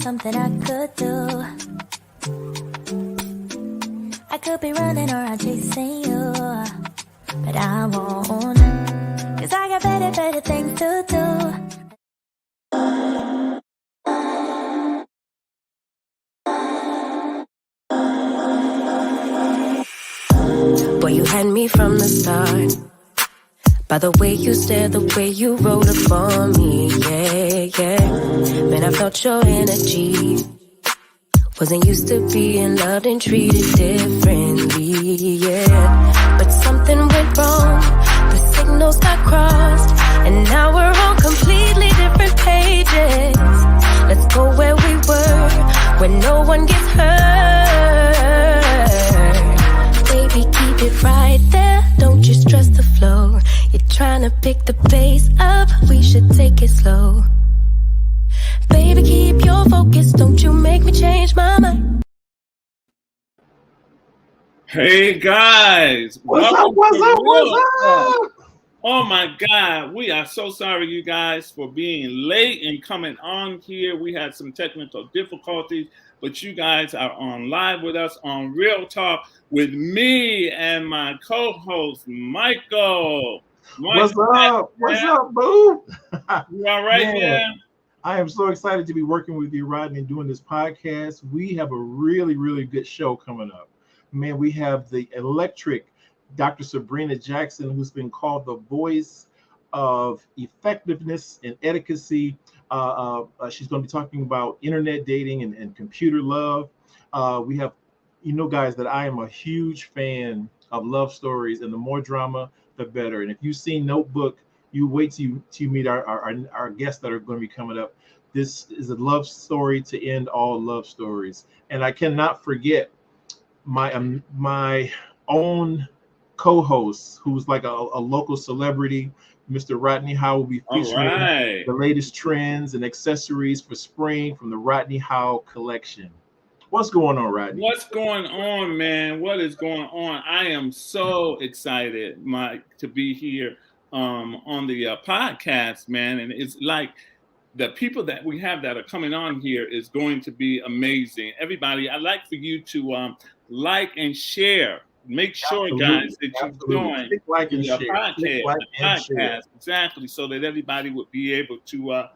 something I could do. I could be running around chasing you, but I won't, 'cause I got better things to do. Boy, you had me from the start. By the way you stared, the way you rolled up on me, yeah. Man, I felt your energy. Wasn't used to being loved and treated differently, yeah. But something went wrong, the signals got crossed, and now we're on completely different pages. Let's go where we were, where no one gets hurt. Baby, keep it right there, don't you stress the flow. You're trying to pick the pace up, we should take it slow. Baby, keep your focus, don't you make me change my mind. Hey guys, what's up? Oh my God, we are so sorry, you guys, for being late and coming on here. We had some technical difficulties, but you guys are on live with us on Real Talk with me and my co-host, Michael. What's up? What's up, boo? You all right, man? I am so excited to be working with you, Rodney, and doing this podcast. We have a really, really good show coming up. Man, we have the electric Dr. Sabrina Jackson, who's been called the voice of effectiveness and etiquette. She's going to be talking about internet dating and computer love. We have, guys, that I am a huge fan of love stories, and the more drama, the better. And if you've seen Notebook, you wait till you meet our guests that are going to be coming up. This is a love story to end all love stories. And I cannot forget my own co-host, who's like a local celebrity, Mr. Rodney Howell, will be featuring the latest trends and accessories for spring from the Rodney Howell collection. What's going on, Rodney? What's going on, man? What is going on? I am so excited, Mike, to be here on the podcast, man. And it's like the people that we have that are coming on here is going to be amazing. Everybody, I'd like for you to like and share. Make sure, guys, that you join the podcast. Exactly, so that everybody would be able to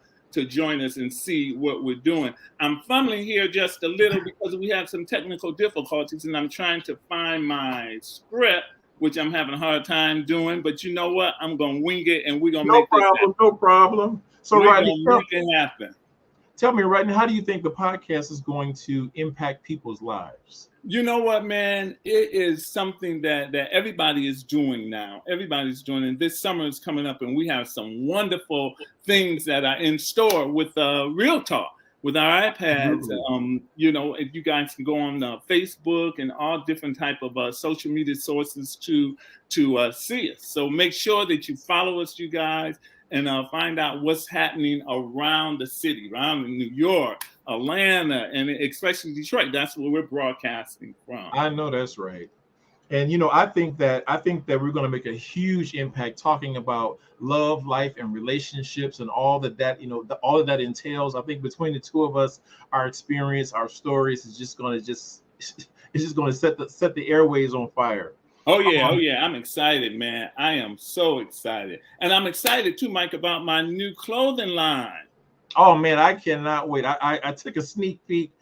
join us and see what we're doing. I'm fumbling here just a little because we have some technical difficulties, and I'm trying to find my script, which I'm having a hard time doing. But you know what? I'm gonna wing it, and we're gonna make this happen. No problem. So, Rodney, make it happen. Tell me, Rodney, how do you think the podcast is going to impact people's lives? You know what, man? It is something that everybody is doing now. Everybody's doing it. This summer is coming up, and we have some wonderful things that are in store with Real Talk, with our iPads. If you guys can go on Facebook and all different type of social media sources to see us. So make sure that you follow us, you guys, and find out what's happening around the city, around New York, Atlanta, and especially Detroit. That's where we're broadcasting from. I know that's right. And I think that we're going to make a huge impact talking about love, life, and relationships, and all that all of that entails. I think between the two of us, our experience, our stories is just going to set the airways on fire. Oh yeah. I'm excited, man. I am so excited. And I'm excited too, Mike, about my new clothing line. Oh man, I cannot wait. I took a sneak peek.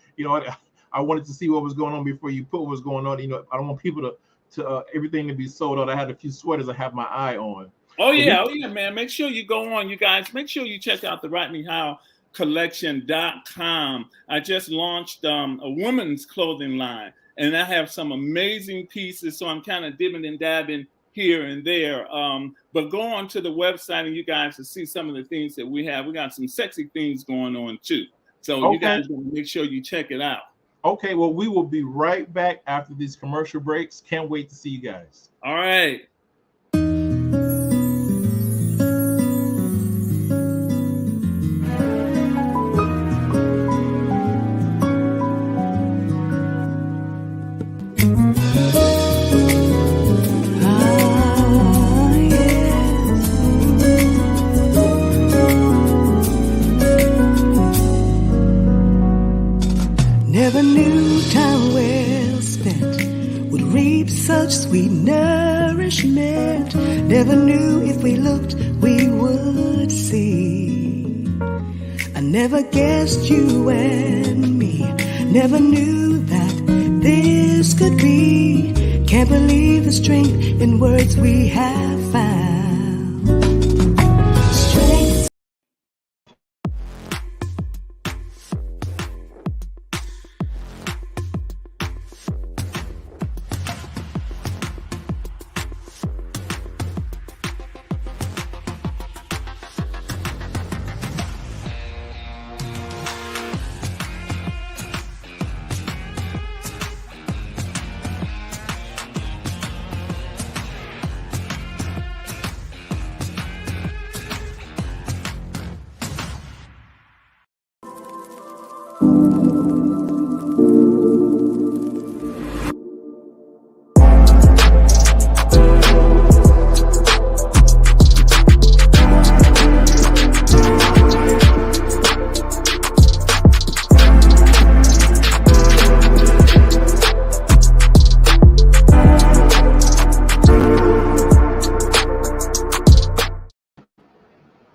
I wanted to see what was going on before you put what was going on. I don't want people to everything to be sold out. I had a few sweaters I have my eye on. Oh yeah, man. Make sure you go on, you guys. Make sure you check out the Rodney Howell collection.com. I just launched a women's clothing line. And I have some amazing pieces, so I'm kind of dibbing and dabbing here and there. But go on to the website, and you guys will see some of the things that we have. We got some sexy things going on, too. So you guys want to make sure you check it out. Okay, well, we will be right back after these commercial breaks. Can't wait to see you guys. All right. reap such sweet nourishment. Never knew if we looked we would see. I never guessed you and me. Never knew that this could be. Can't believe the strength in words we have found. Strength.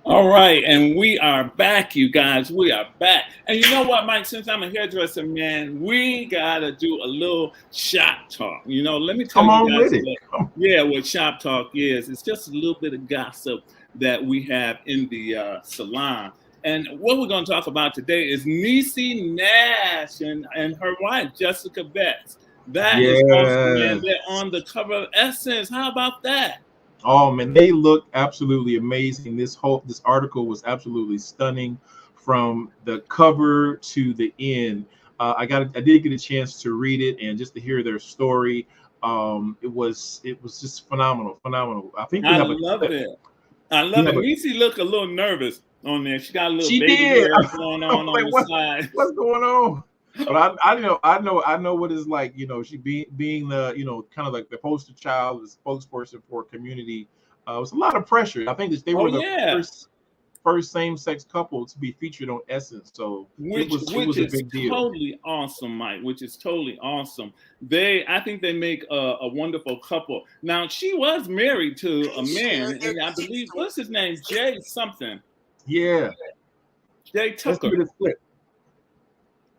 All right, and we are back, you guys. We are back. And you know what, Mike? Since I'm a hairdresser, man, we gotta do a little shop talk. You know, let me tell Come on you guys with it. what shop talk is. It's just a little bit of gossip that we have in the salon. And what we're going to talk about today is Niecy Nash and her wife, Jessica Betts. That is awesome, man. They're on the cover of Essence. How about that? Oh man, they look absolutely amazing. This article was absolutely stunning, from the cover to the end. I did get a chance to read it and just to hear their story. It was just phenomenal. I think we have love it. I love it. Niecy looked a little nervous on there. She got a little baby hair going on the side. What's going on? But I know what it's like. You know, she being the, you know, kind of like the poster child, the spokesperson for a community. It was a lot of pressure. I think that they were the first same-sex couple to be featured on Essence. So it was a big deal. Totally awesome, Mike. Which is totally awesome. I think they make a wonderful couple. Now, she was married to a man, and I believe, what's his name? Jay something. Yeah. Jay Tucker.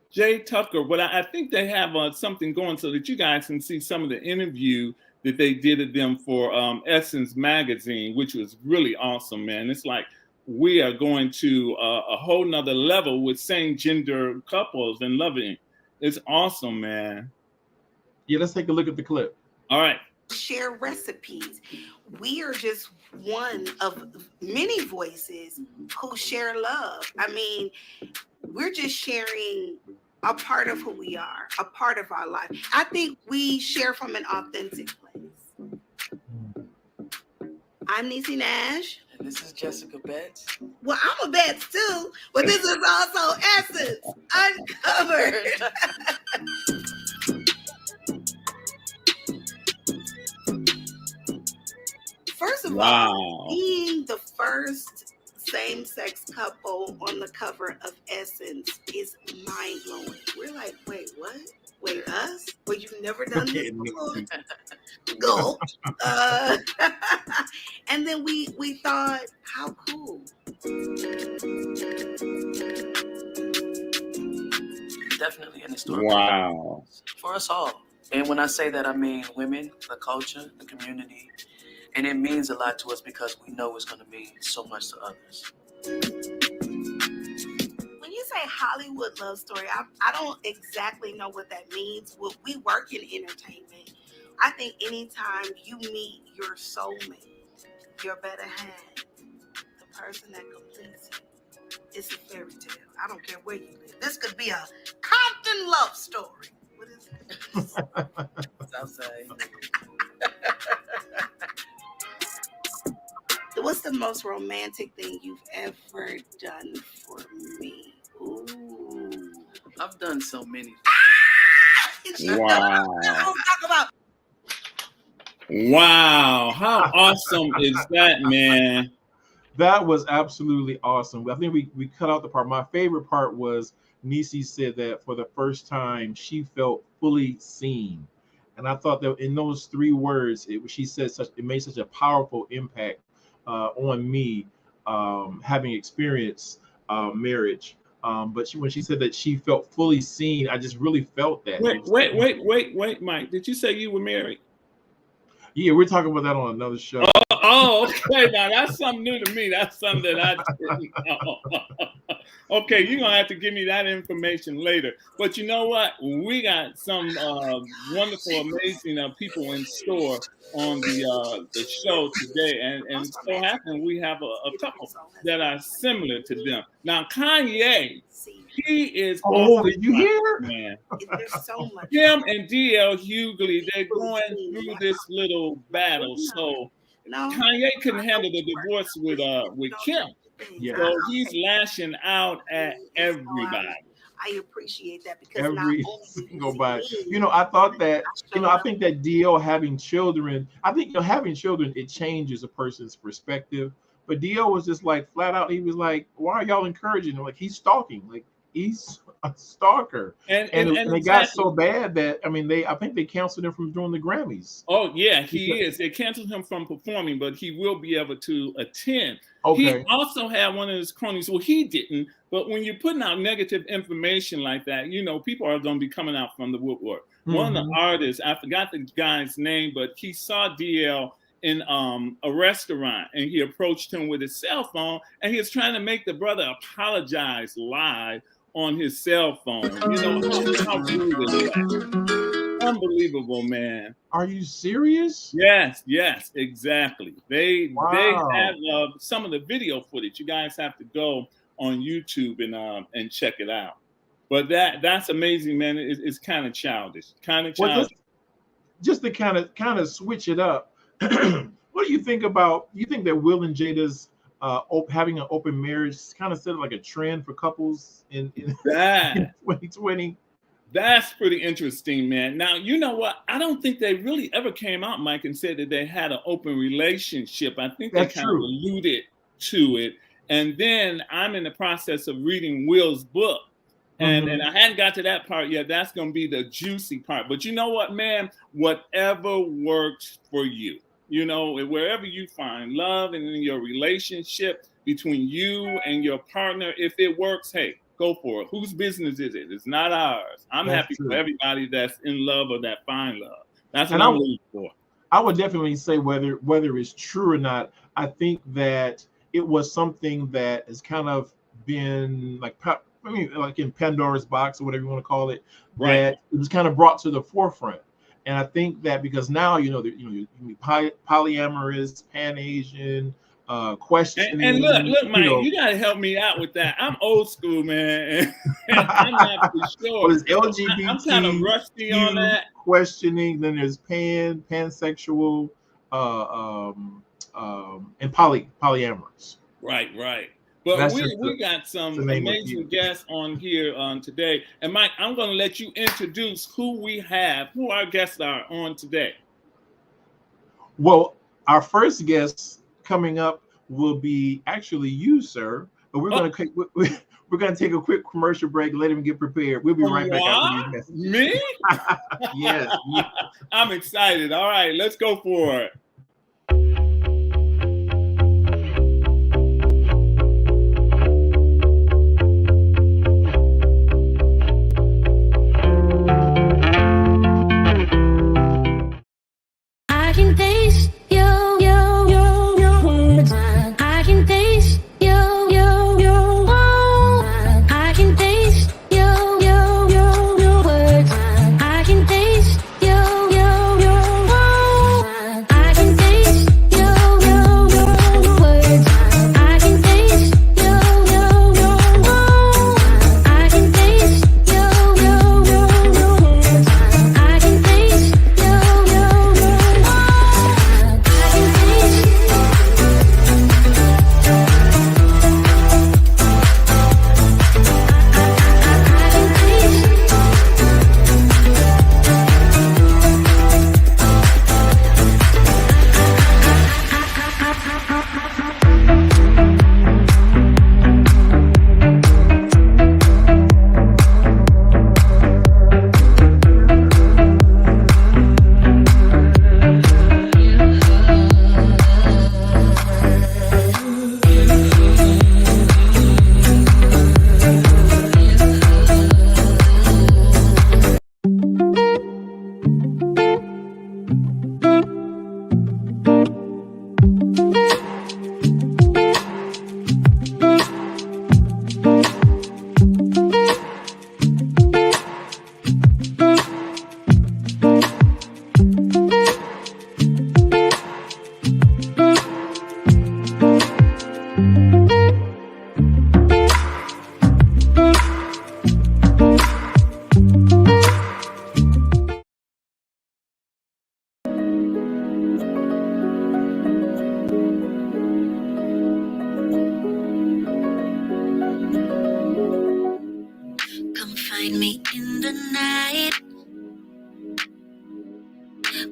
Jay Tucker, but I think they have something going so that you guys can see some of the interview that they did of them for Essence magazine, which was really awesome, man. It's like we are going to a whole nother level with same gender couples and loving. It's awesome, man. Yeah, let's take a look at the clip. All right. Share recipes. We are just one of many voices who share love. I mean, we're just sharing a part of who we are, a part of our life. I think we share from an authentic place. I'm Niecy Nash. And this is Jessica Betts. Well, I'm a Betts too, but this is also Essence Uncovered. First of all, being the first same-sex couple on the cover of Essence is mind-blowing. We're like, wait, what? Wait, us? Well, you've never done this before? Go. And then we thought, how cool. Definitely an historic. Wow. For us all. And when I say that, I mean women, the culture, the community. And it means a lot to us because we know it's going to mean so much to others. When you say Hollywood love story, I don't exactly know what that means. Well, we work in entertainment. I think anytime you meet your soulmate, your better half, the person that completes you, it's a fairy tale. I don't care where you live. This could be a Compton love story. What is it? Southside. What's the most romantic thing you've ever done for me? Ooh. I've done so many. Wow. Talk about. Wow. How awesome is that, man? That was absolutely awesome. I think we cut out the part. My favorite part was Niecy said that for the first time she felt fully seen. And I thought that in those 3 words, she said it made such a powerful impact on me, having experienced marriage. But when she said that she felt fully seen, I just really felt that. Wait, Mike. Did you say you were married? Yeah, we're talking about that on another show. Oh, okay. Now that's something new to me. That's something that I didn't know. Okay, you're gonna have to give me that information later. But you know what? We got some wonderful, amazing people in store on the show today, and so happen we have a couple that are similar to them. Now, Kanye, he is. Oh, did you hear? Man, There's so much. him and DL Hughley, they're going through this little battle. So Kanye couldn't handle the divorce with Kim. Yeah. So he's lashing out at everybody. I appreciate that because every single body. I thought that, I think that DL having children, having children, it changes a person's perspective. But DL was just like flat out, he was like, why are y'all encouraging him? Like, he's stalking. Like, he's a stalker. And it got so bad that, I think they canceled him from doing the Grammys. Oh, yeah, he is. They canceled him from performing, but he will be able to attend. Okay. He also had one of his cronies. Well, he didn't, but when you're putting out negative information like that, people are going to be coming out from the woodwork. Mm-hmm. One of the artists, I forgot the guy's name, but he saw DL in a restaurant, and he approached him with his cell phone, and he was trying to make the brother apologize live on his cell phone. How rude is that? Unbelievable, man. Are you serious? Yes, exactly. They have some of the video footage. You guys have to go on YouTube and check it out. But that's amazing, man. It's kind of childish. Well, just to kind of switch it up. What do you think about? You think that Will and Jada's having an open marriage kind of set like a trend for couples in 2020? That's pretty interesting, man. Now, you know what? I don't think they really ever came out, Mike, and said that they had an open relationship. I think they kind of alluded to it. And then I'm in the process of reading Will's book. And I hadn't got to that part yet. That's going to be the juicy part. But you know what, man? Whatever works for you. Wherever you find love and in your relationship between you and your partner, if it works, hey, go for it. Whose business is it? It's not ours. I'm happy for everybody that's in love or that find love. That's what I'm looking for. I would definitely say whether it's true or not, I think that it was something that has kind of been like in Pandora's box or whatever you want to call it, that it was kind of brought to the forefront. And I think that because now, you polyamorous, Pan-Asian, questioning. And look, Mike, you got to help me out with that. I'm old school, man. And I'm not for sure. Well, there's LGBT. I'm kind of rusty on that. Questioning. Then there's pansexual, and polyamorous. Right. But we got some amazing guests on here today. And Mike, I'm going to let you introduce who our guests are on today. Well, our first guest coming up will be actually you, sir. But we're going to take a quick commercial break. Let him get prepared. We'll be right back after these messages. Me? Yes. I'm excited. All right, let's go for it. I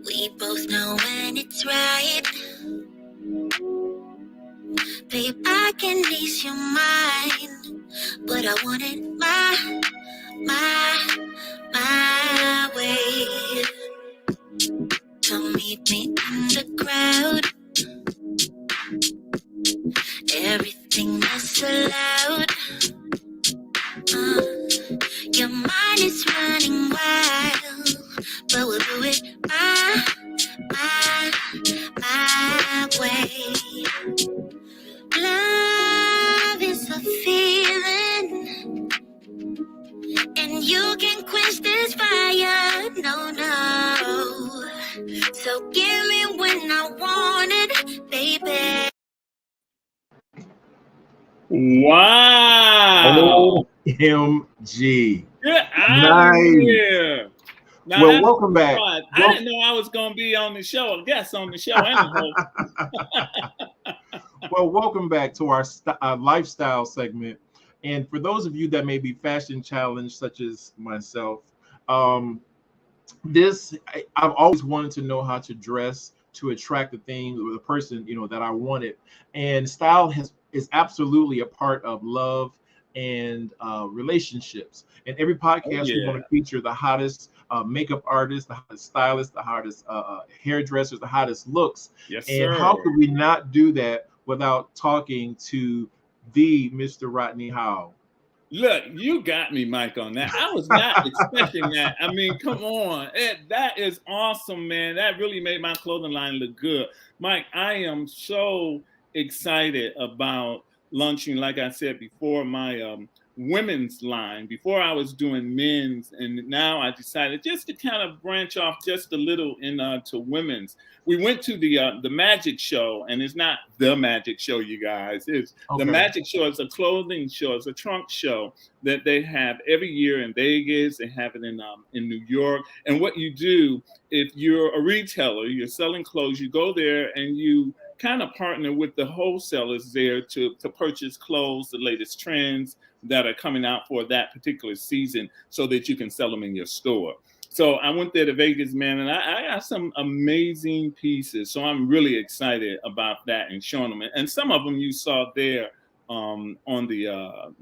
We both know when it's right. Babe, I can ease your mind, but I want it my way. So meet me in the crowd. Everything is allowed. Your mind is running wild, but we'll do it my way. Love is a feeling, and you can quench this fire. No. So give me when I want it, baby. Wow. OMG. Get out of here. Now, Well, welcome back. I didn't know I was going to be on the show, a guest on the show. Well, welcome back to our lifestyle segment. And for those of you that may be fashion challenged, such as myself, I've always wanted to know how to dress to attract the thing or the person, that I wanted. And style is absolutely a part of love and relationships. And every podcast we want to feature the hottest makeup artists, the hottest stylists, the hottest hairdressers, the hottest looks. Yes, and sir. How could we not do that without talking to the Mr. Rodney Howell? Look, you got me, Mike, on that. I was not expecting that. I mean, come on. That is awesome, man. That really made my clothing line look good. Mike, I am so excited about launching, like I said before, my women's line. Before I was doing men's, and now I decided just to kind of branch off just a little into women's. We went to the magic show, and it's not the magic show, you guys. It's the magic show. It's a clothing show. It's a trunk show that they have every year in Vegas. They have it in New York. And what you do, if you're a retailer, you're selling clothes, you go there and you kind of partner with the wholesalers there to purchase clothes, the latest trends that are coming out for that particular season, so that you can sell them in your store. So I went there to Vegas, man, and I got some amazing pieces. So I'm really excited about that and showing them. And some of them you saw there on the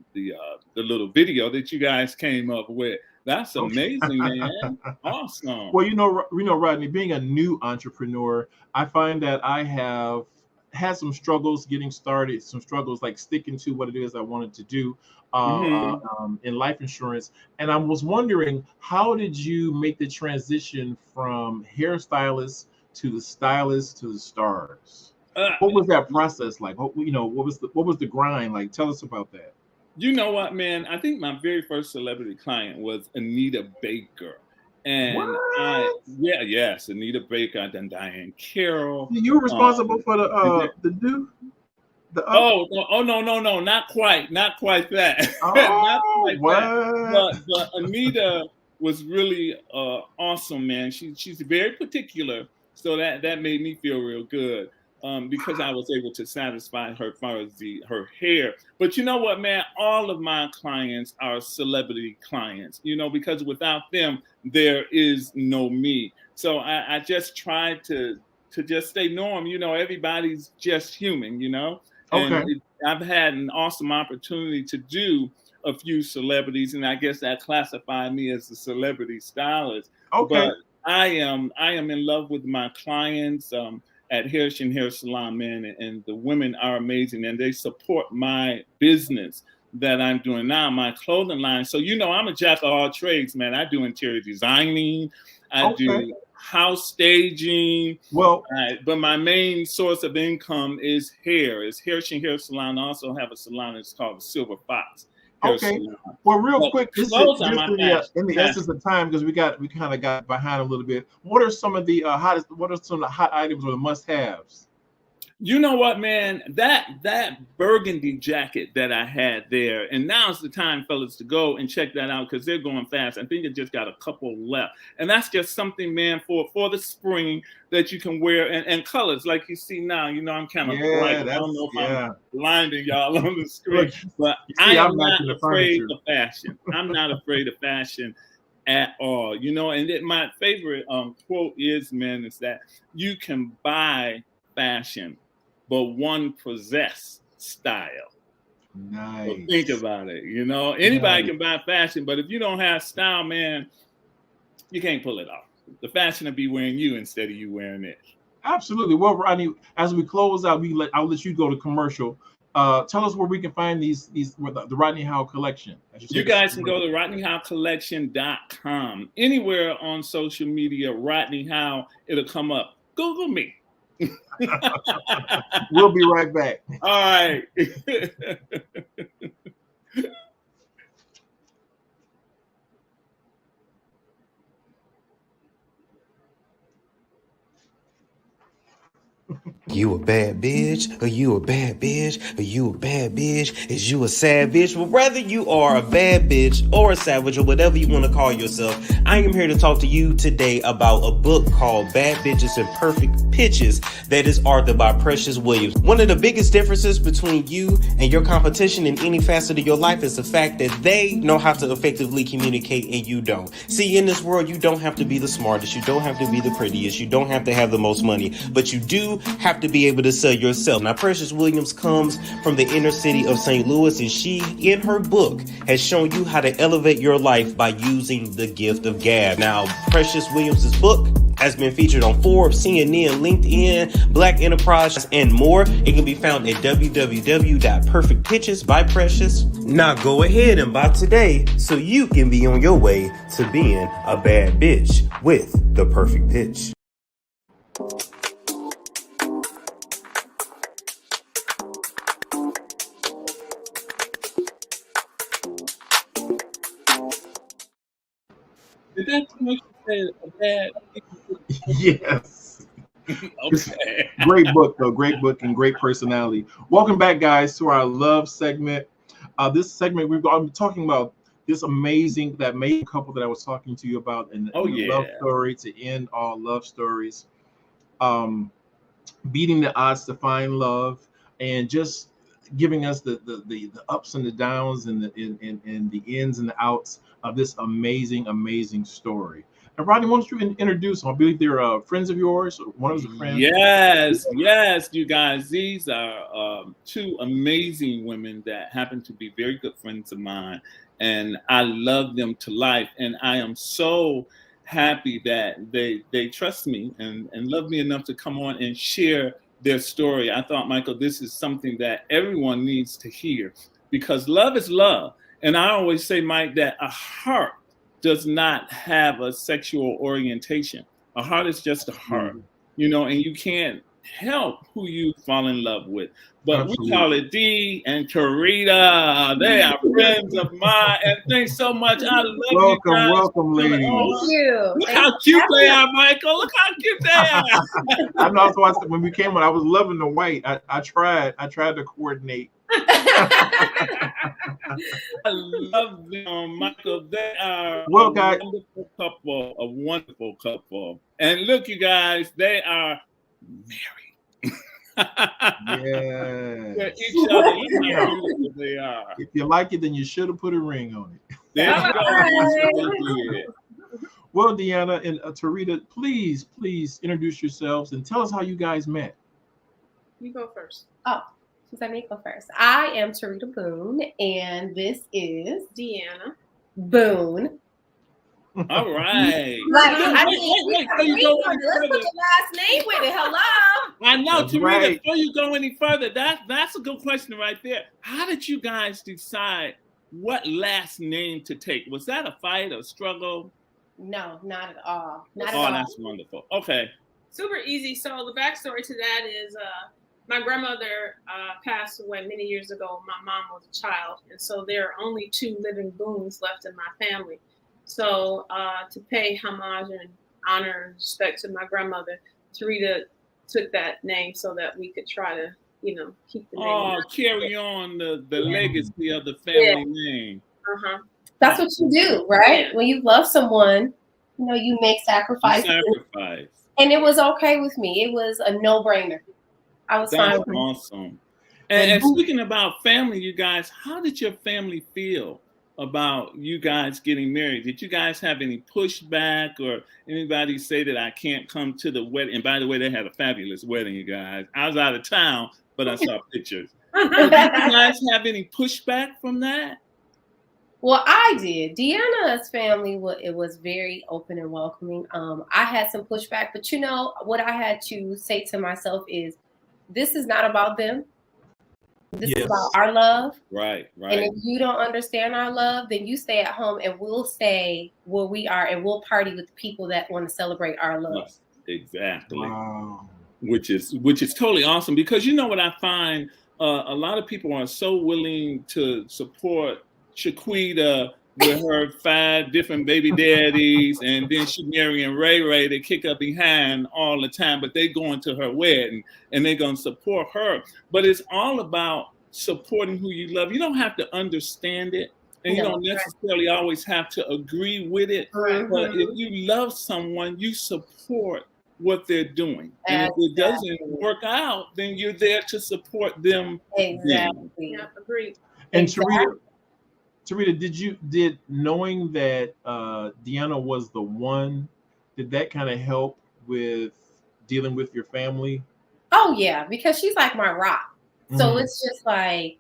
little video that you guys came up with. That's amazing, man. Awesome. Well, Rodney, being a new entrepreneur, I find that I have had some struggles getting started, some struggles like sticking to what it is I wanted to do in life insurance. And I was wondering, how did you make the transition from hairstylist to the stylist to the stars? What was that process like? What was the grind like? Tell us about that. You know what, man? I think my very first celebrity client was Anita Baker. And Anita Baker, then Diane Carroll. You were responsible for no, not quite that. Oh, not quite what? that. But Anita was really awesome, man. She's very particular, so that made me feel real good. Because I was able to satisfy her as far as her hair. But you know what, man? All of my clients are celebrity clients, because without them, there is no me. So I just tried to just stay norm. Everybody's just human, Okay. And I've had an awesome opportunity to do a few celebrities, and I guess that classified me as a celebrity stylist. Okay. But I am in love with my clients. At Harrison Hair Salon, man, and the women are amazing, and they support my business that I'm doing now, my clothing line. So, I'm a jack of all trades, man. I do interior designing, I do house staging. Well, but my main source of income is hair. It's Harrison Hair Salon. I also have a salon that's called the Silver Fox. Okay. Well, real quick, in the essence of time, because we kind of got behind a little bit. What are some of the hot items or the must-haves? You know what, man? That burgundy jacket that I had there, and now's the time, fellas, to go and check that out because they're going fast. I think it just got a couple left, and that's just something, man, for the spring that you can wear and colors like you see now. I'm kind of bright. I don't know if I'm blinding y'all on the screen, but I am not afraid of fashion. I'm not afraid of fashion. at all. You know, and my favorite quote is, man, is that you can buy fashion, but one possess style. Nice. So think about it. You know, anybody Nice. can buy fashion, but if you don't have style, man, you can't pull it off. The fashion will be wearing you instead of you wearing it. Absolutely. Well, Rodney, as we close out, I'll let you go to commercial. Tell us where we can find these the Rodney Howell collection. You guys can go to RodneyHowellCollection.com. Anywhere on social media, Rodney Howell, it'll come up. Google me. We'll be right back. All right. You a bad bitch, or you a bad bitch, or you a bad bitch, is you a savage? Well, whether you are a bad bitch or a savage or whatever you want to call yourself, I am here to talk to you today about a book called Bad Bitches and Perfect Pitches that is authored by Precious Williams. One of the biggest differences between you and your competition in any facet of your life is the fact that they know how to effectively communicate and you don't. See, in this world, you don't have to be the smartest, you don't have to be the prettiest, you don't have to have the most money, but you do have to be able to sell yourself. Now, Precious Williams comes from the inner city of St. Louis, and she, in her book, has shown you how to elevate your life by using the gift of gab. Now, Precious Williams' book has been featured on Forbes, CNN, LinkedIn, Black Enterprise, and more. It can be found at www.perfectpitches by Precious. Now go ahead and buy today so you can be on your way to being a bad bitch with the perfect pitch. Did that commercial say a bad? Yes. Okay. Great book, though. Great book and great personality. Welcome back, guys, to our love segment. This segment I'm talking about this amazing couple that I was talking to you about in the love story to end all love stories. Beating the odds to find love and just giving us the ups and the downs and the ins and the outs of this amazing story. And Rodney, why don't you introduce them? I believe they're friends of yours. One of them is a friend. Yes, you guys. These are two amazing women that happen to be very good friends of mine, and I love them to life. And I am so happy that they trust me and love me enough to come on and share their story. I thought, Michael, this is something that everyone needs to hear because love is love. And I always say, Mike, that a heart does not have a sexual orientation. A heart is just a heart, you know, and you can't help who you fall in love with. But Absolutely. We call it Dee and Tarita. They are friends of mine. And thanks so much. I love you guys. Welcome, ladies. Thank you. Look how cute they are, Michael. Look how cute they are. I know. That's why when we came on, I was loving the white. I tried to coordinate. I love them, Michael. They are guys. A wonderful couple. And look, you guys, they are married. Yeah. Each other. Look how beautiful they are. If you like it, then you should have put a ring on it. There you go. Well, Deanna and Tarita, please introduce yourselves and tell us how you guys met. You go first. Oh. Let me go first. I am Tarita Boone, and this is Deanna Boone. All right. Let's put the last name with it. Hello. I know, That's Tarita. Right. Before you go any further, that's a good question right there. How did you guys decide what last name to take? Was that a fight, a struggle? No, not at all. That's wonderful. Okay. Super easy. So the backstory to that is my grandmother passed away many years ago. My mom was a child. And so there are only 2 living Boones left in my family. So to pay homage and honor and respect to my grandmother, Tarita took that name so that we could try to, keep the name. Oh, carry on the legacy of the family name. Uh-huh. That's what you do, right? Yeah. When you love someone, you make sacrifices. And it was okay with me. It was a no-brainer. I was fine. Awesome. And speaking about family, you guys, how did your family feel about you guys getting married? Did you guys have any pushback or anybody say that I can't come to the wedding? And by the way, they had a fabulous wedding, you guys. I was out of town, but I saw pictures. Did you guys have any pushback from that? Well, I did. Deanna's family, it was very open and welcoming. I had some pushback, but you know what I had to say to myself is, this is not about them. This is about our love. Right. And if you don't understand our love, then you stay at home and we'll stay where we are and we'll party with the people that want to celebrate our love. Yes, exactly. Wow. Which is totally awesome, because you know what I find, a lot of people are so willing to support Shaquita with her 5 different baby daddies, and then she marrying Ray to kick up behind all the time, but they going to her wedding and they're going to support her. But it's all about supporting who you love. You don't have to understand it, and you don't necessarily always have to agree with it. But if you love someone, you support what they're doing. And if it doesn't work out, then you're there to support them. Exactly. Yeah, agreed. And Tarita, did knowing that Deanna was the one, did that kind of help with dealing with your family? Oh yeah, because she's like my rock. So it's just like,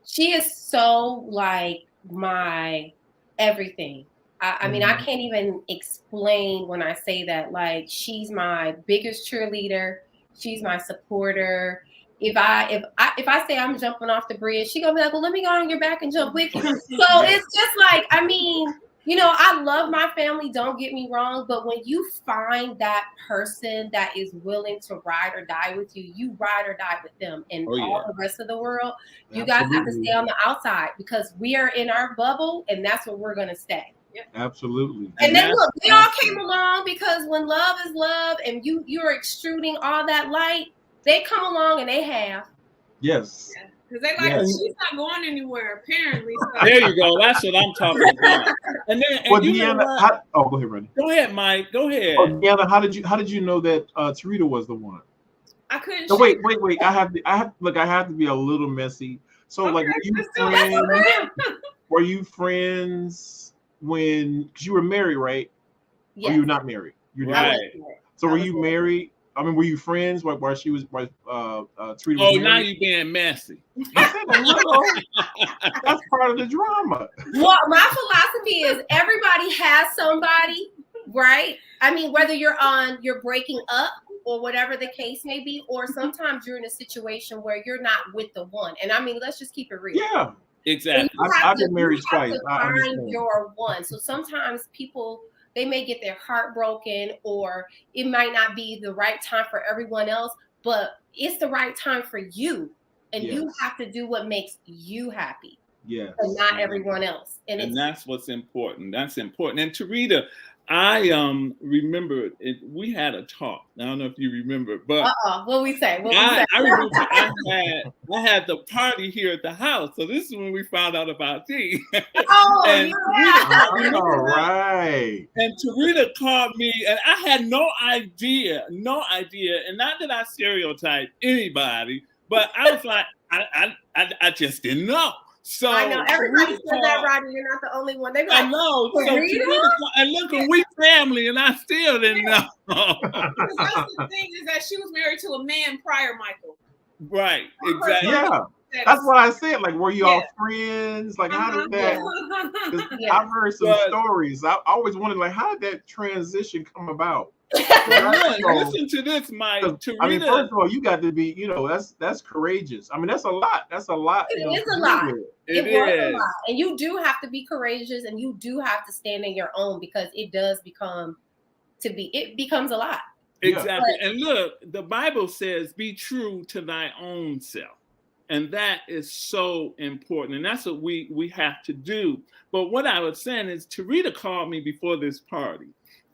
she is so like my everything. I mean, I can't even explain when I say that. Like, she's my biggest cheerleader. She's my supporter. If I say I'm jumping off the bridge, she gonna be like, well, let me go on your back and jump with you. So it's just like, I mean, you know, I love my family, don't get me wrong, but when you find that person that is willing to ride or die with you, you ride or die with them. And all the rest of the world, you guys have to stay on the outside, because we are in our bubble and that's where we're gonna stay. Absolutely. And then look, they all came along, because when love is love and you're extruding all that light, they come along and they have. Yes. Because they like, she's not going anywhere, apparently. So. There you go. That's what I'm talking about. And then, and Deanna, go ahead, Rodney. Go ahead, Mike. Go ahead. Oh, Deanna, how did you know that Tarita was the one? I couldn't. No, wait. I have to be a little messy. So, like, were you friends when, because you were married, right? Yes. Or you were not married? You're right. So were you married? I mean, were you friends while she was Tarita was married? Now you're being messy. I said a little. That's part of the drama. Well, my philosophy is everybody has somebody, right? I mean, whether you're breaking up or whatever the case may be, or sometimes you're in a situation where you're not with the one. And I mean, let's just keep it real. Yeah, exactly. I've been married twice. I understand. Find your one. So sometimes people, they may get their heart broken, or it might not be the right time for everyone else, but it's the right time for you. And you have to do what makes you happy. Yes. And not everyone else. And that's what's important. That's important. And Tarita, I remember we had a talk. I don't know if you remember, but what we say? I remember I had the party here at the house. So this is when we found out about thee. Oh, all right. And Tarita called me, and I had no idea, and not that I stereotype anybody, but I was like, I just didn't know. So I know everybody says that, Rodney. You're not the only one. They be like, I know. So and look, we family, and I still didn't know. That's the thing, is that she was married to a man prior, Michael. Right. Exactly. Yeah. That's what I said. Like, were you all friends? Like, how did that? I've heard some stories. I always wondered, like, how did that transition come about? Listen to this, Mike. I mean, first of all, you got to be, that's courageous. I mean, that's a lot. It is a lot. It was a lot. And you do have to be courageous, and you do have to stand in your own, because it becomes a lot. Exactly. And look, the Bible says, be true to thy own self. And that is so important. And that's what we have to do. But what I was saying is, Tarita called me before this party.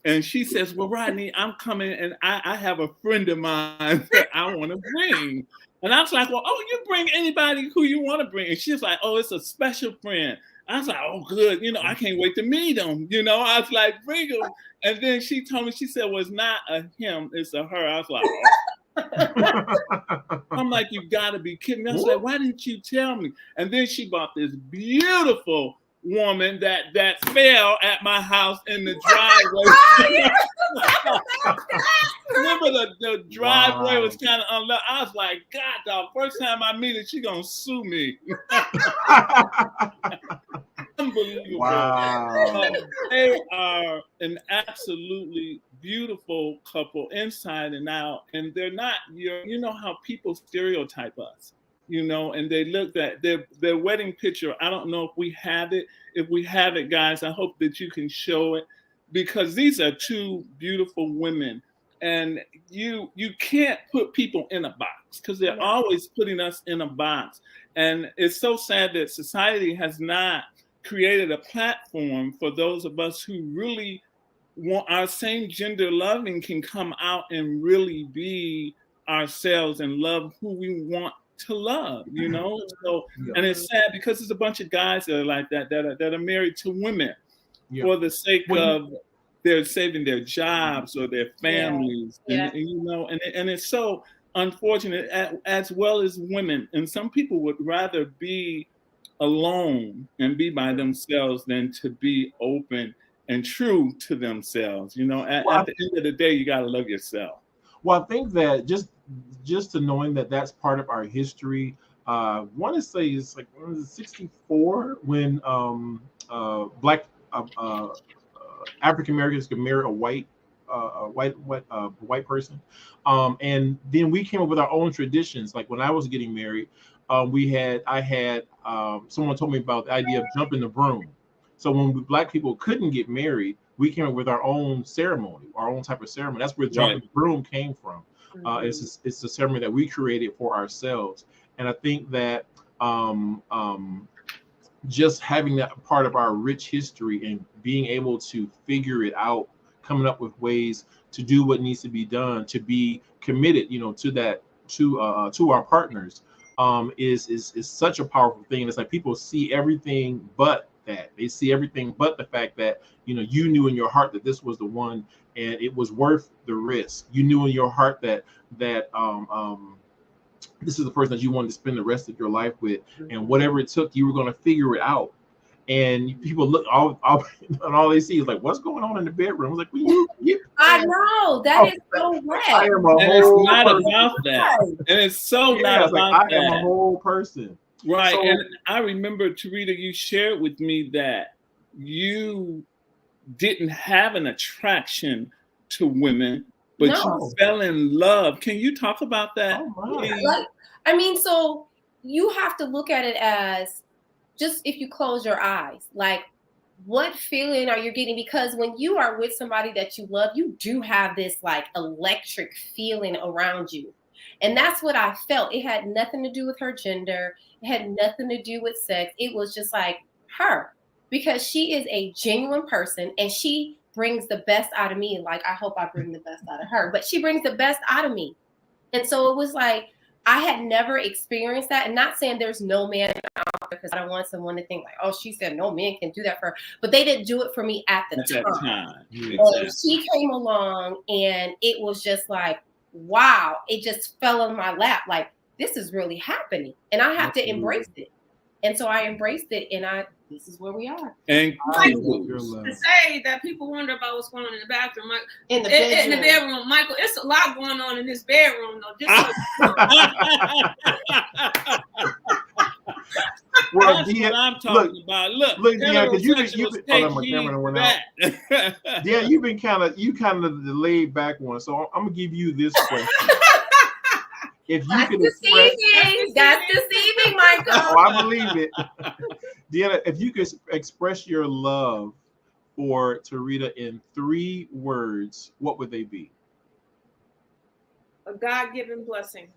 And she says, well, Rodney, I'm coming, and I have a friend of mine that I want to bring. And I was like, well, you bring anybody who you want to bring. And she's like, oh, it's a special friend. I was like, oh, good. I can't wait to meet him. I was like, bring him. And then she told me, she said, well, it's not a him, it's a her. I was like, I'm like, you got to be kidding me. I was like, why didn't you tell me? And then she bought this beautiful woman that fell at my house in the driveway. Remember the driveway was kind of unlocked. I was like, God, dog, first time I meet her, she gonna sue me. Unbelievable. Wow. They are an absolutely beautiful couple inside and out, and they're not you know how people stereotype us, you know, and they look at their wedding picture. I don't know if we have it. If we have it, guys, I hope that you can show it, because these are two beautiful women, and you can't put people in a box because they're always putting us in a box. And it's so sad that society has not created a platform for those of us who really want our same gender loving can come out and really be ourselves and love who we want to love, you know. So, and it's sad because there's a bunch of guys that are like that are married to women for the sake of they're saving their jobs or their families, and you know, and it's so unfortunate, as well as women. And some people would rather be alone and be by themselves than to be open and true to themselves. You know, at the end of the day, you got to love yourself. Well, I think that just to knowing that that's part of our history. I want to say it's like 64 when black African Americans could marry a white person, and then we came up with our own traditions. Like when I was getting married, I had someone told me about the idea of jumping the broom. So when black people couldn't get married, we came up with our own ceremony, our own type of ceremony. That's where jumping the broom came from. It's a ceremony that we created for ourselves, and I think that just having that part of our rich history and being able to figure it out, coming up with ways to do what needs to be done, to be committed, you know, to that, to our partners, is such a powerful thing. And it's like people see everything but that. They see everything but the fact that, you know, you knew in your heart that this was the one and it was worth the risk. You knew in your heart that this is the person that you wanted to spend the rest of your life with, and whatever it took, you were going to figure it out. And people look and all they see is like, what's going on in the bedroom? I was like, well, I know that is so right. I am a and whole it's not person. about that. And it's so not about like, that. I am a whole person. Right. So, and I remember, Tarita, you shared with me that you didn't have an attraction to women, but you fell in love. Can you talk about that? I mean, so you have to look at it as just if you close your eyes, like what feeling are you getting? Because when you are with somebody that you love, you do have this like electric feeling around you. And that's what I felt. It had nothing to do with her gender. It had nothing to do with sex. It was just like her, because she is a genuine person and she brings the best out of me. Like, I hope I bring the best out of her, but she brings the best out of me. And so it was like, I had never experienced that. And not saying there's no man out there, because I don't want someone to think like, oh, she said no man can do that for her. But they didn't do it for me at the time. Exactly. She came along and it was just like, wow, it just fell in my lap. Like, this is really happening. And I have to embrace it. And so I embraced it, and this is where we are. And to say that people wonder about what's going on in the bathroom, in the bedroom, Michael, it's a lot going on in this bedroom, though. Well, that's what I'm talking about. Look, because you've been kind of the laid back one. So I'm gonna give you this question. If you can that's deceiving, Michael. Oh, I believe it. Deanna, if you could express your love for Tarita in 3 words, what would they be? A God-given blessing.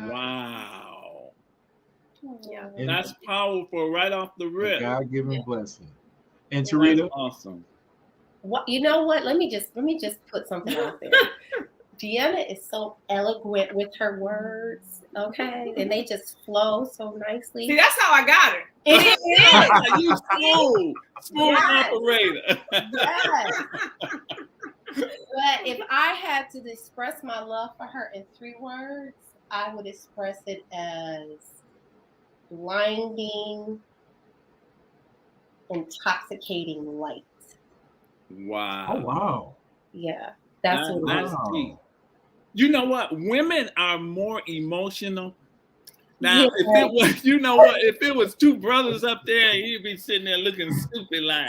Wow. Yeah. That's powerful right off the rip. God-given blessing. And Tarita? That's awesome. What, you know what? Let me just put something out there. Deanna is so eloquent with her words, okay? And they just flow so nicely. See, that's how I got her. It is. You smooth operator. Yes. But if I had to express my love for her in 3 words, I would express it as blinding, intoxicating light. Wow. Oh wow. Yeah, that's what it is. Wow. deep. You know what? Women are more emotional. Now, Yeah. if it was, you know what? If it was two brothers up there, you'd be sitting there looking stupid, like,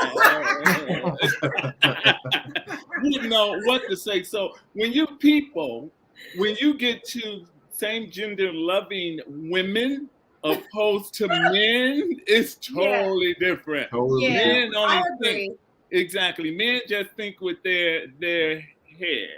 you know what to say. So when you get to same gender loving women opposed to men, it's totally different. Totally. Yeah, Men only I think agree. exactly. Men just think with their head.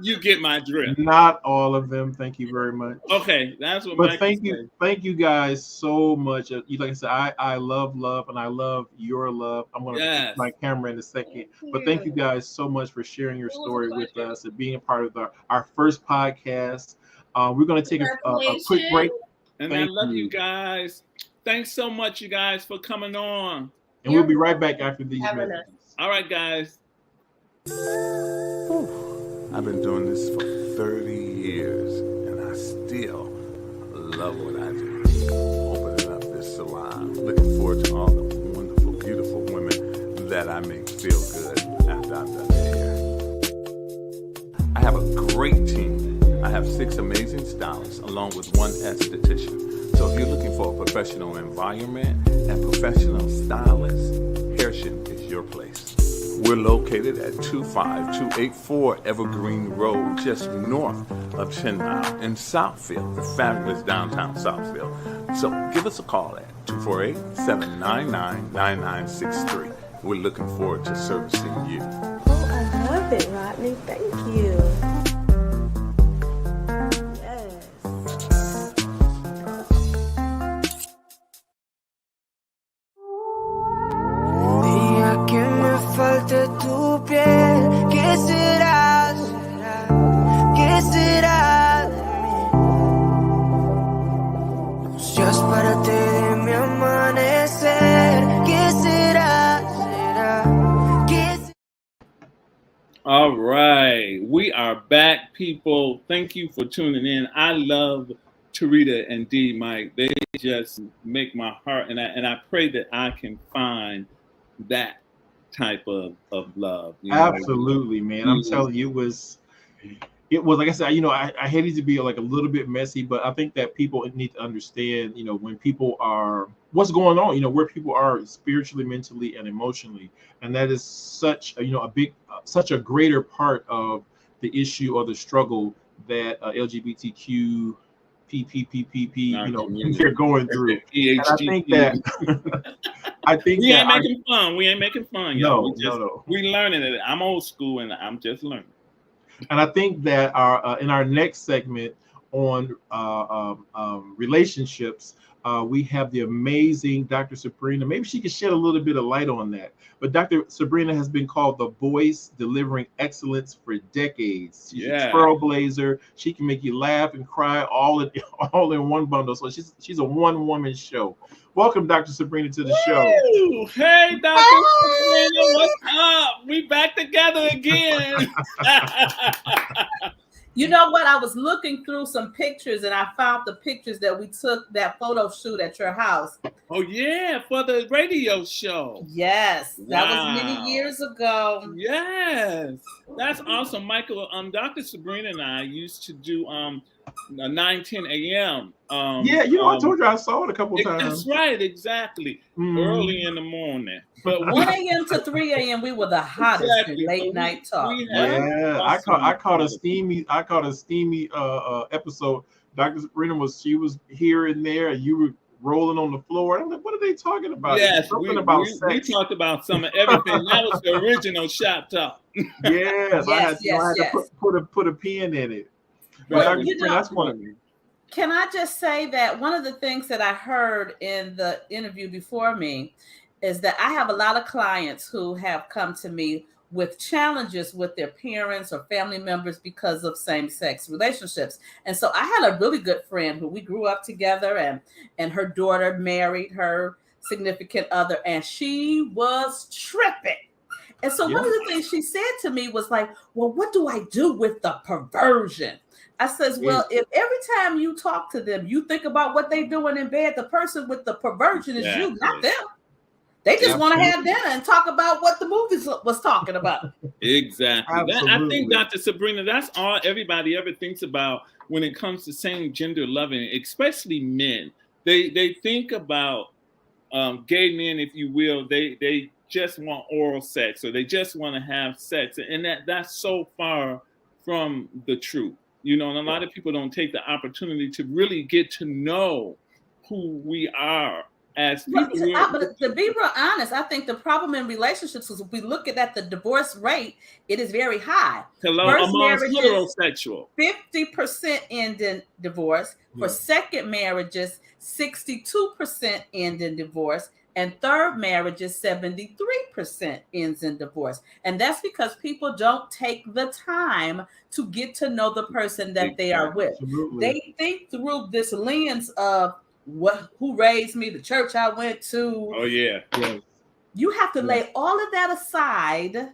You get my drift. Not all of them. Thank you very much. Okay, that's what But Mike thank was you, saying. thank you guys so much. Like I said, I love love, and I love your love. I'm gonna Yes. fix my camera in a second. But thank you guys so much for sharing your It was a story with pleasure. us and being a part of our first podcast. We're gonna take a quick break, And I Thank love you you. guys. Thanks so much, you guys, for coming on. and we'll be right back after these Have a messages. All right, guys. I've been doing this for 30 years, and I still love what I do. Opening up this salon. Looking forward to all the wonderful, beautiful women that I make feel good after I've done their hair. I have a great team. I have 6 amazing stylists, along with 1 esthetician. So if you're looking for a professional environment and professional stylist, Hairtion is your place. We're located at 25284 Evergreen Road, just north of 10 Mile in Southfield, the fabulous downtown Southfield. So give us a call at 248-799-9963. We're looking forward to servicing you. Oh, I love it, Rodney. Thank you. Yes. Día que me falte tu piel, ¿qué será? ¿Qué será de mí? Si es parte de mi amanecer, ¿qué será? All right. We are back, people. Thank you for tuning in. I love Tarita and D Mike. They just make my heart, and I pray that I can find that type of love. You know? Absolutely, man. I'm telling you, it was like I said, I hated to be like a little bit messy, but I think that people need to understand, when people are what's going on, where people are spiritually, mentally, and emotionally, and that is such such a greater part of the issue or the struggle that LGBTQ they're going through. And I think that we ain't making fun. We ain't making fun, y'all. No. We learning it. I'm old school, and I'm just learning. And I think that in our next segment on relationships, we have the amazing Dr. Sabrina. Maybe she could shed a little bit of light on that. But Dr. Sabrina has been called the voice delivering excellence for decades. She's a trailblazer. She can make you laugh and cry all in one bundle. So she's a one-woman show. Welcome, Dr. Sabrina, to the show. Hey, Dr. Sabrina, what's up? We back together again. You know what? I was looking through some pictures and I found the pictures that we took that photo shoot at your house. Oh, yeah, for the radio show. Yes, that was many years ago. Yes, that's awesome, Michael. Dr. Sabrina and I used to do 9:10 a.m. I told you I saw it a couple times. That's right, exactly. Early in the morning. But 1 a.m. to 3 a.m. we were the hottest late night talk. I caught a steamy episode. Dr. Sabrina was here and there, and you were rolling on the floor. I'm like, what are they talking about? Yes, we talked about some of everything. That was the original shop talk. Yes, I had to put a pin in it. Well, can I just say that one of the things that I heard in the interview before me is that I have a lot of clients who have come to me with challenges with their parents or family members because of same-sex relationships. And so I had a really good friend who we grew up together, and her daughter married her significant other, and she was tripping. And so one of the things she said to me was like, well, what do I do with the perversion? I says, well, if every time you talk to them, you think about what they're doing in bed, the person with the perversion is you, not them. They just want to have dinner and talk about what the movies was talking about. Exactly. I think, Dr. Sabrina, that's all everybody ever thinks about when it comes to same gender loving, especially men. They think about gay men, if you will. They just want oral sex, or they just want to have sex, and that's so far from the truth. And a lot of people don't take the opportunity to really get to know who we are as people. But to be real honest, I think the problem in relationships is if we look at the divorce rate, it is very high. First marriage, heterosexual. 50% end in divorce. For second marriages, 62% end in divorce. And third marriages, 73% ends in divorce. And that's because people don't take the time to get to know the person that they are with. Absolutely. They think through this lens of who raised me, the church I went to. Oh, yeah. You have to lay all of that aside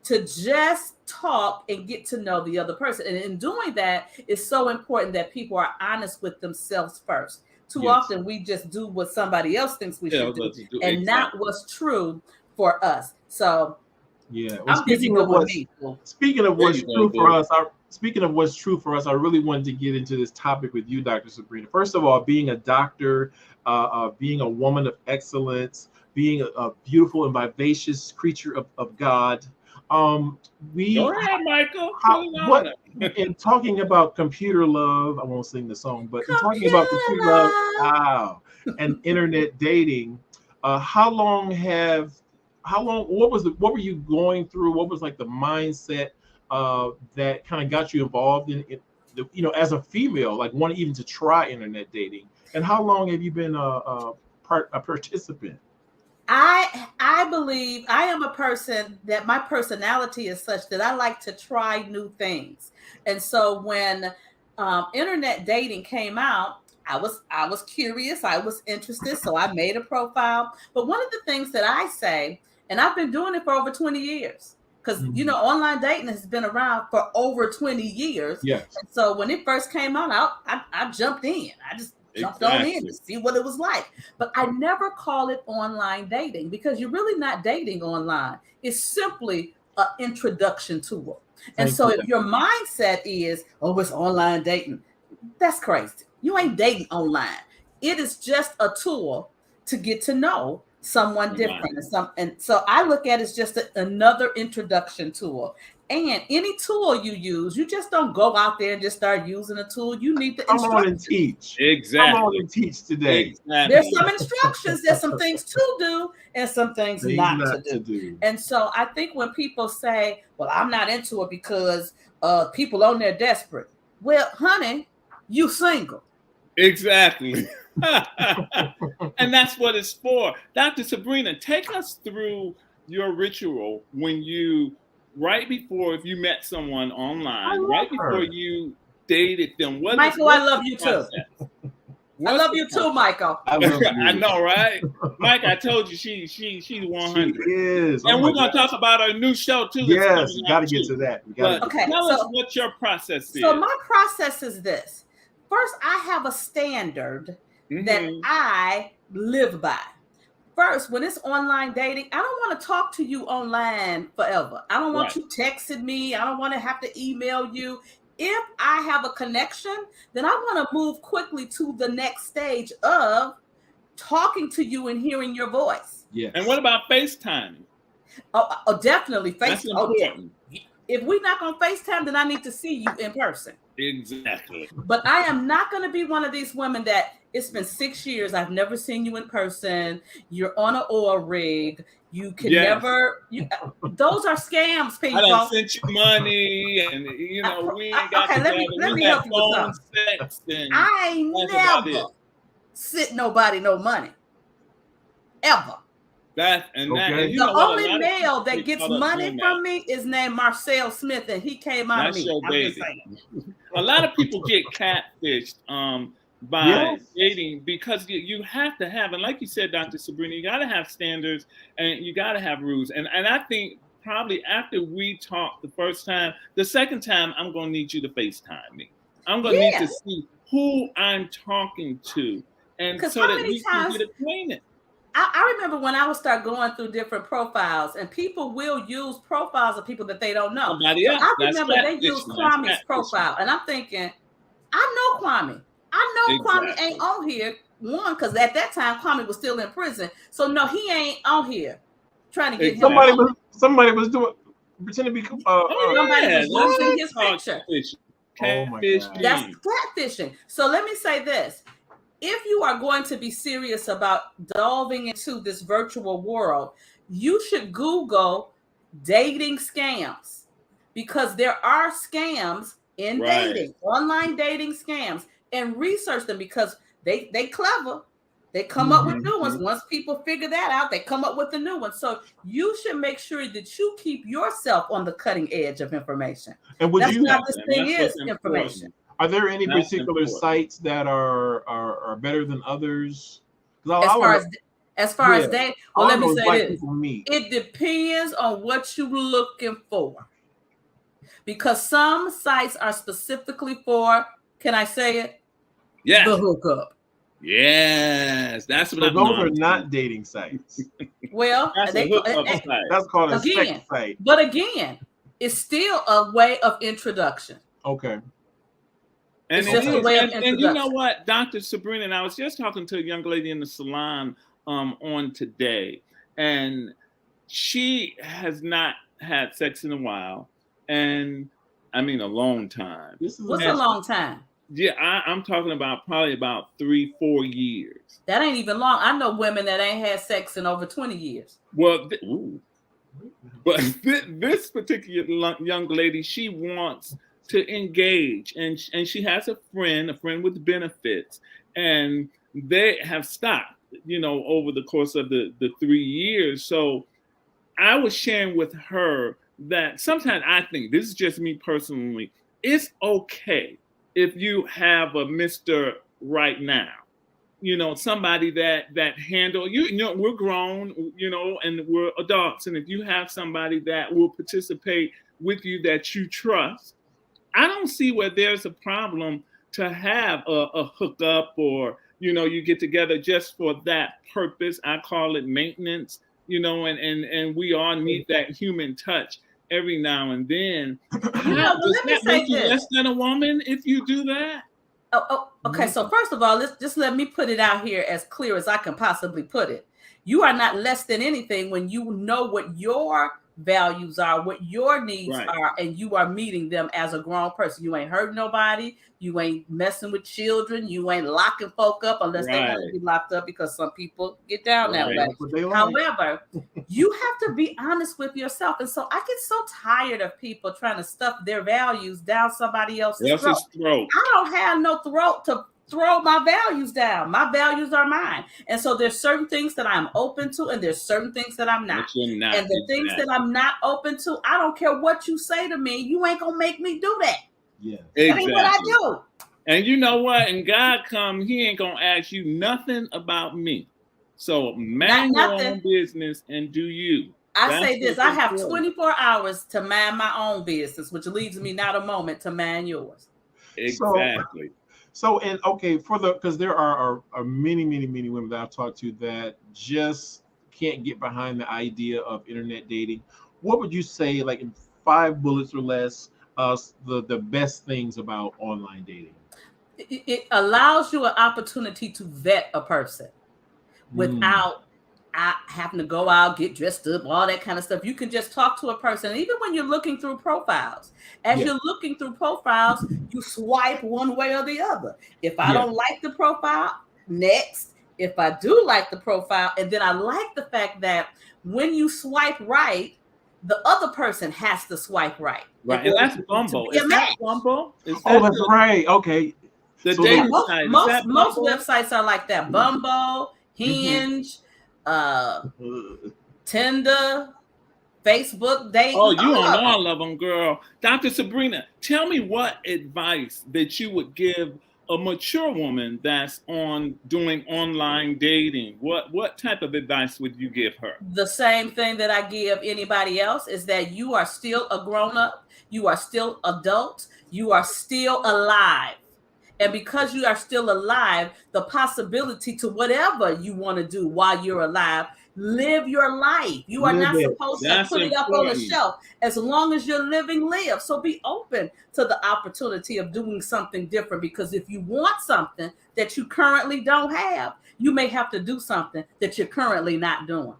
to just talk and get to know the other person. And in doing that, it's so important that people are honest with themselves first. Too often we just do what somebody else thinks we should do and not what's true for us. So well, speaking of what's true for us, I really wanted to get into this topic with you, Dr. Sabrina. First of all, being a doctor, being a woman of excellence, being a beautiful and vivacious creature of God. Go ahead, Michael. In talking about computer love, I won't sing the song, but in talking about computer love, and internet dating, what were you going through? What was like the mindset that kind of got you involved in as a female, like wanting even to try internet dating? And how long have you been a participant? I believe I am a person that my personality is such that I like to try new things. And so when internet dating came out, I was curious, I was interested, so I made a profile. But one of the things that I say, and I've been doing it for over 20 years, because online dating has been around for over 20 years. Yes. And so when it first came out, I jumped in. I just jumped on in to see what it was like. But I never call it online dating because you're really not dating online. It's simply an introduction tool. And so if your mindset is, it's online dating, that's crazy. You ain't dating online. It is just a tool to get to know someone different. And so I look at it as just another introduction tool. And any tool you use, you just don't go out there and just start using a tool. You need to come on and teach. Exactly. Come on and teach today. Exactly. There's some instructions. There's some things to do and some things not to do. And so I think when people say, well, I'm not into it because people on there desperate. Well, honey, you single. Exactly. And that's what it's for. Dr. Sabrina, take us through your ritual when right before, if you met someone online, right before you dated them. Michael, I love you too. I love you too, Michael. I love you. I know, right? Mike, I told you she's 100. She is. And we're going to talk about our new show too. Yes, we got to get to that. Tell us what your process is. So my process is this. First, I have a standard that I live by. First, when it's online dating, I don't want to talk to you online forever. I don't want you texting me. I don't want to have to email you. If I have a connection, then I want to move quickly to the next stage of talking to you and hearing your voice. Yes. And what about FaceTime? Oh, definitely FaceTime. Oh, yeah. If we're not going to FaceTime, then I need to see you in person. Exactly. But I am not going to be one of these women that it's been 6 years. I've never seen you in person. You're on an oil rig. You can never. Those are scams, people. I done sent you money, and we ain't got let me help you with something. I ain't never sent nobody no money, ever. The only male that gets money from me is named Marcel Smith, and he came out of me. A lot of people get catfished by dating because you have to have, and like you said, Dr. Sabrina, you got to have standards and you got to have rules. And I think probably after we talk the first time, the second time, I'm going to need you to FaceTime me. I'm going to need to see who I'm talking to, and so that we can get acquainted. I remember when I would start going through different profiles, and people will use profiles of people that they don't know. Somebody else. I That's remember they used catfishing. Kwame's profile, and I'm thinking, I know Kwame. I know Kwame Exactly. ain't on here. One, because at that time Kwame was still in prison, so no, he ain't on here trying to get him. Somebody was doing pretending to be. Somebody was using his picture. Catfishing. That's catfishing. So let me say this. If you are going to be serious about delving into this virtual world, you should Google dating scams, because there are scams in dating, online dating scams, and research them, because they clever. They come up with new ones. Once people figure that out, they come up with the new ones. So you should make sure that you keep yourself on the cutting edge of information. And would That's you not this thing is information. Are there any particular sites that are better than others? As far as they, well, let me say this. Meet. It depends on what you're looking for, because some sites are specifically for, can I say it? Yeah. The hookup. Yes, that's what those are not dating sites. Well, that's called a sex site. But again, it's still a way of introduction. Okay. And you know what, Dr. Sabrina, and I was just talking to a young lady in the salon on today, and she has not had sex in a while, and I mean a long time. What's a long time? Yeah, I'm talking about probably about 3-4 years. That ain't even long. I know women that ain't had sex in over 20 years. Well, but this particular young lady, she wants to engage, and she has a friend with benefits, and they have stopped, over the course of the 3 years. So I was sharing with her that sometimes I think, this is just me personally, it's okay if you have a Mr. right now, somebody that handle, we're grown, and we're adults. And if you have somebody that will participate with you that you trust, I don't see where there's a problem to have a hookup, or, you get together just for that purpose. I call it maintenance, and we all need that human touch every now and then. Does that make you less than a woman if you do that? Okay. So first of all, let me put it out here as clear as I can possibly put it. You are not less than anything when you know what your values are, what your needs are, and you are meeting them as a grown person. You ain't hurting nobody. You ain't messing with children. You ain't locking folk up unless they have to be locked up, because some people get down that way. However, you have to be honest with yourself. And so I get so tired of people trying to stuff their values down somebody else's throat. I don't have no throat to throw my values down. My values are mine. And so there's certain things that I'm open to, and there's certain things that I'm not. And the things that I'm not open to, I don't care what you say to me, you ain't gonna make me do that. Yeah, exactly. That ain't what I do. And you know what? And God he ain't gonna ask you nothing about me. So mind your own business and do you. I say this, I have 24 hours to mind my own business, which leaves me not a moment to mind yours. Exactly. So because there are many women that I've talked to that just can't get behind the idea of internet dating. What would you say, like in 5 bullets or less, the best things about online dating? It allows you an opportunity to vet a person without having to go out, get dressed up, all that kind of stuff. You can just talk to a person. And even when you're looking through profiles, you're looking through profiles, you swipe one way or the other. If I don't like the profile, next. If I do like the profile, and then I like the fact that when you swipe right, the other person has to swipe right. Right, and that's Bumble. Is that Bumble? That's right. Okay. The dating site. Most websites are like that. Bumble, Hinge, Tinder, Facebook dating. Oh, you on all of them, girl. Dr. Sabrina, tell me what advice that you would give a mature woman that's doing online dating. What type of advice would you give her? The same thing that I give anybody else, is that you are still a grown-up, you are still adult, you are still alive. And because you are still alive, the possibility to whatever you want to do while you're alive, live your life. You are not supposed to put it up on a shelf. As long as you're living, live. So be open to the opportunity of doing something different, because if you want something that you currently don't have, you may have to do something that you're currently not doing.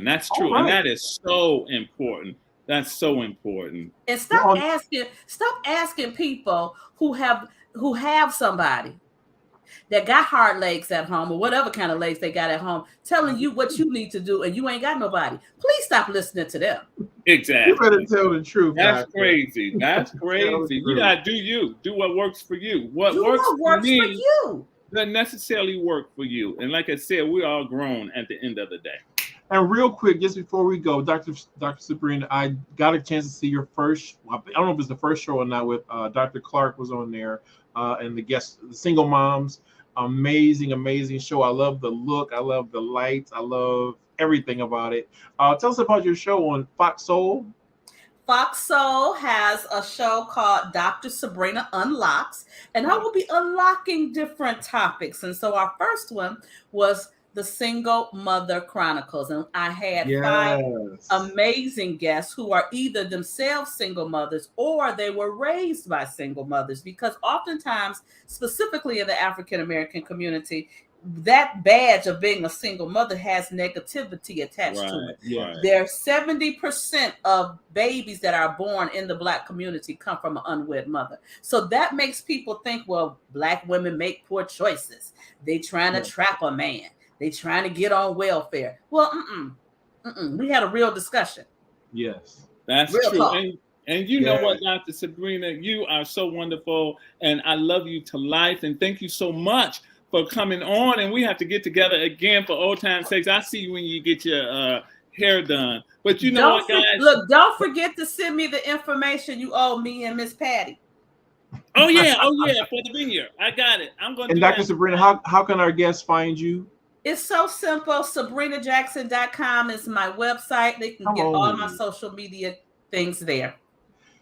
That's true. Right. And that is so important. That's so important. And stop asking people who have somebody that got hard legs at home, or whatever kind of legs they got at home, telling you what you need to do, and you ain't got nobody. Please stop listening to them. Exactly. You better tell the truth. That's crazy. That's crazy. You gotta do you. Do what works for you. What works for you doesn't necessarily work for you. And like I said, we're all grown at the end of the day. And real quick, just before we go, Dr. Sabrina, I got a chance to see your first, I don't know if it's the first show or not, with Dr. Clark was on there, and the guests, the single moms. Amazing show. I love the look. I love the lights. I love everything about it. Tell us about your show on Fox Soul. Fox Soul has a show called Dr. Sabrina Unlocks, and I will be unlocking different topics. And so our first one was the Single Mother Chronicles, and I had 5 amazing guests who are either themselves single mothers or they were raised by single mothers, because oftentimes, specifically in the African American community, that badge of being a single mother has negativity attached to it. Yeah. There's 70% of babies that are born in the Black community come from an unwed mother. So that makes people think, well, Black women make poor choices. They trying to trap a man. They trying to get on welfare. Well, we had a real discussion. Yes. That's real true. Talk. And you know what, Dr. Sabrina, you are so wonderful, and I love you to life, and thank you so much for coming on. And we have to get together again for old time's sakes. I see you when you get your hair done. But you know what, guys? Look, don't forget to send me the information you owe me and Miss Patty. Oh yeah, for the vineyard. I got it. I'm going to. And Dr. Sabrina, how can our guests find you? It's so simple. SabrinaJackson.com is my website. They can get all my social media things there.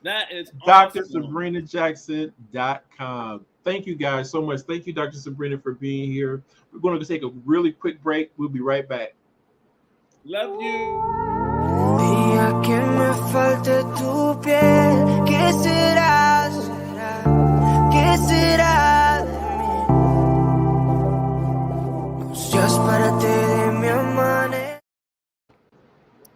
That is Dr. awesome. SabrinaJackson.com. Thank you guys so much. Thank you, Dr. Sabrina, for being here. We're going to take a really quick break. We'll be right back. Love you. Día que me falte tu piel, ¿qué será? ¿Qué será de mí? Just para ti de mi amane.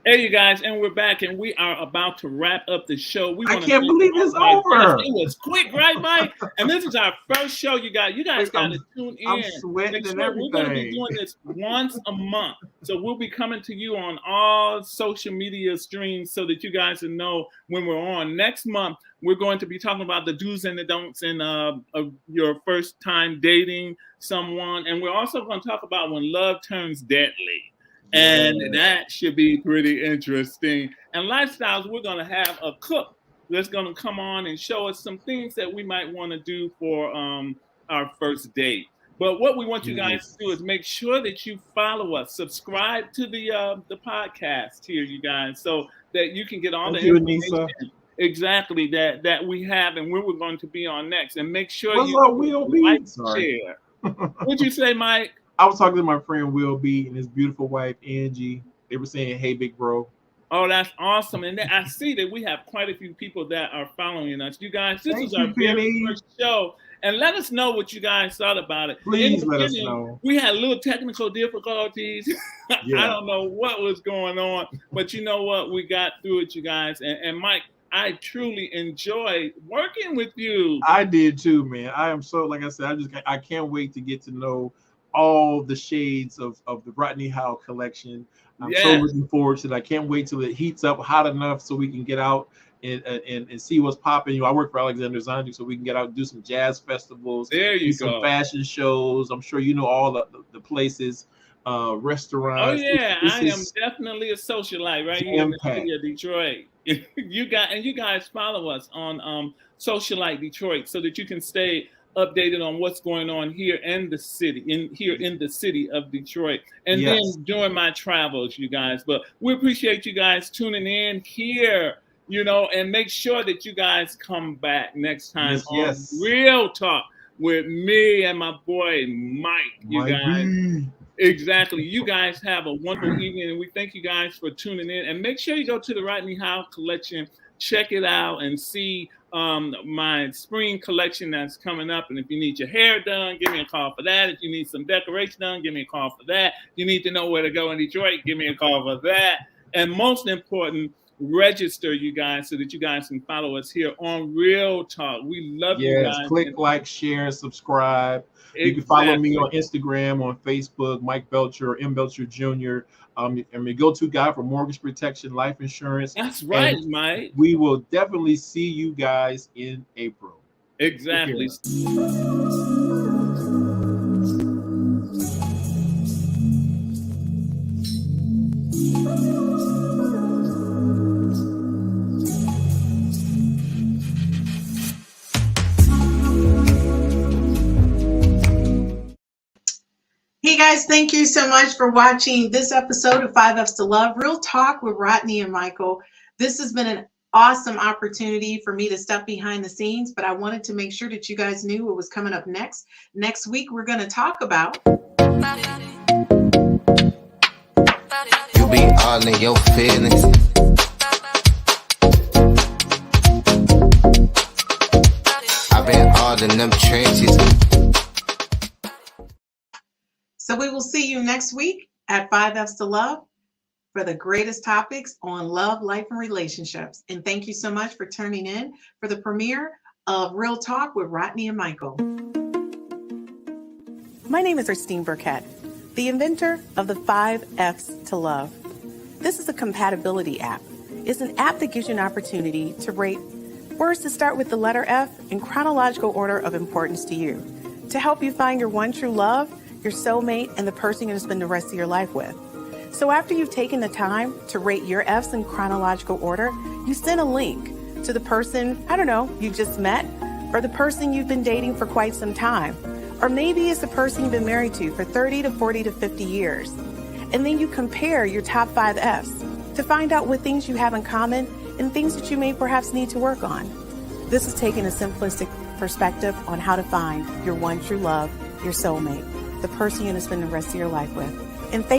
Hey, you guys, and we're back, and we are about to wrap up the show. I can't believe it's over. It was quick, right, Mike? And this is our first show, you guys. You guys got to tune in. I'm sweating and everything. We're going to be doing this once a month. So we'll be coming to you on all social media streams so that you guys will know when we're on. Next month, we're going to be talking about the do's and the don'ts in of your first time dating someone. And we're also going to talk about when love turns deadly. And that should be pretty interesting. And lifestyles, we're going to have a cook that's going to come on and show us some things that we might want to do for our first date. But what we want you guys to do is make sure that you follow us, subscribe to the podcast here, you guys, so that you can get all the information exactly that we have and where we're going to be on next. And make sure like, share. What'd you say, Mike? I was talking to my friend Will B and his beautiful wife Angie. They were saying, "Hey, big bro." Oh, that's awesome! And I see that we have quite a few people that are following us. You guys, this is our very first show, and let us know what you guys thought about it. Please let us know. We had little technical difficulties. I don't know what was going on, but you know what? We got through it, you guys. And Mike, I truly enjoyed working with you. I did too, man. I am so, like I said, I can't wait to get to know all the shades of the Rodney Howell collection. I'm so looking forward to it. I can't wait till it heats up hot enough so we can get out and see what's popping. You know, I work for Alexander Zondig, so we can get out and do some jazz festivals. There you go. Some fashion shows. I'm sure you know all the places, restaurants. Oh yeah, I am definitely a socialite right here in the city of Detroit. You guys follow us on Socialite Detroit so that you can stay updated on what's going on here in the city, in the city of Detroit, and then during my travels, you guys. But we appreciate you guys tuning in here, you know, and make sure that you guys come back next time on Real Talk with me and my boy Mike. You guys. Exactly. You guys have a wonderful evening, and we thank you guys for tuning in. And make sure you go to the Rodney Howell collection, check it out, and see my spring collection that's coming up. And if you need your hair done, give me a call for that. If you need some decoration done, give me a call for that. You need to know where to go in Detroit, give me a call for that. And most important, register, you guys, so that you guys can follow us here on Real Talk. We love you guys. Click like, share, subscribe. You can follow me on Instagram, on Facebook, Mike Belcher or M. Belcher Jr. I'm a go-to guy for mortgage protection, life insurance. That's right, Mike. We will definitely see you guys in April. Exactly. Hey guys, thank you so much for watching this episode of 5 F's to Love, Real Talk with Rodney and Michael. This has been an awesome opportunity for me to step behind the scenes, but I wanted to make sure that you guys knew what was coming up next. Next week, we're going to talk about... You be all in your feelings. I've been all in them trenches. So we will see you next week at 5 F's to Love for the greatest topics on love, life, and relationships. And thank you so much for tuning in for the premiere of Real Talk with Rodney and Michael. My name is Christine Burkett, the inventor of the 5 F's to Love. This is a compatibility app. It's an app that gives you an opportunity to rate words that start with the letter F in chronological order of importance to you, to help you find your one true love, your soulmate, and the person you're going to spend the rest of your life with. So after you've taken the time to rate your F's in chronological order, you send a link to the person, I don't know, you just met, or the person you've been dating for quite some time. Or maybe it's the person you've been married to for 30 to 40 to 50 years. And then you compare your top 5 F's to find out what things you have in common and things that you may perhaps need to work on. This is taking a simplistic perspective on how to find your one true love, your soulmate, the person you're going to spend the rest of your life with. And